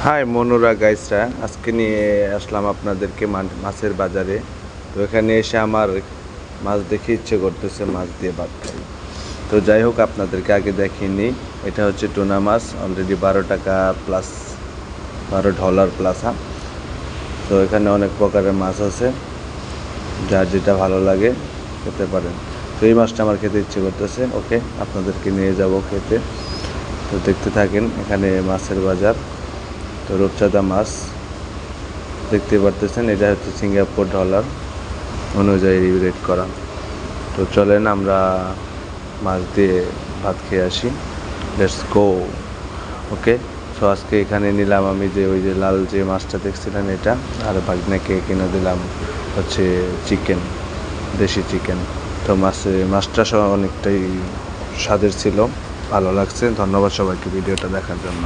High মনুরা গাইসরা, আজকে নিয়ে আসলাম আপনাদেরকে মাছের বাজারে। তো এখানে এসে আমার মাছ দেখে ইচ্ছে করতেছে মাছ দিয়ে ভাত খাই। তো যাই হোক, আপনাদেরকে আগে দেখিনি। এটা হচ্ছে টুনা মাছ, অলরেডি 12 টাকা প্লাস, $12 প্লাস। হ্যাঁ, তো এখানে অনেক প্রকারের মাছ আছে, যার যেটা ভালো লাগে খেতে পারেন। তো এই মাছটা আমার খেতে ইচ্ছে করতেছে। ওকে, আপনাদেরকে নিয়ে যাব খেতে। তো দেখতে থাকেন, এখানে মাছের বাজার। তো রূপচাঁদা মাছ দেখতে পারতেছেন, এটা হচ্ছে সিঙ্গাপুর ডলার অনুযায়ী রেট করা। তো চলেন আমরা মাছ দিয়ে ভাত খেয়ে আসি। Let's go. ওকে, সো আজকে এখানে নিলাম আমি যে ওই যে লাল যে মাছটা দেখছিলেন এটা, আর ভাগনাকে কিনে দিলাম হচ্ছে চিকেন, দেশি চিকেন। তো মাছটা সব অনেকটাই স্বাদের ছিল, ভালো লাগছে। ধন্যবাদ সবাইকে ভিডিওটা দেখার জন্য।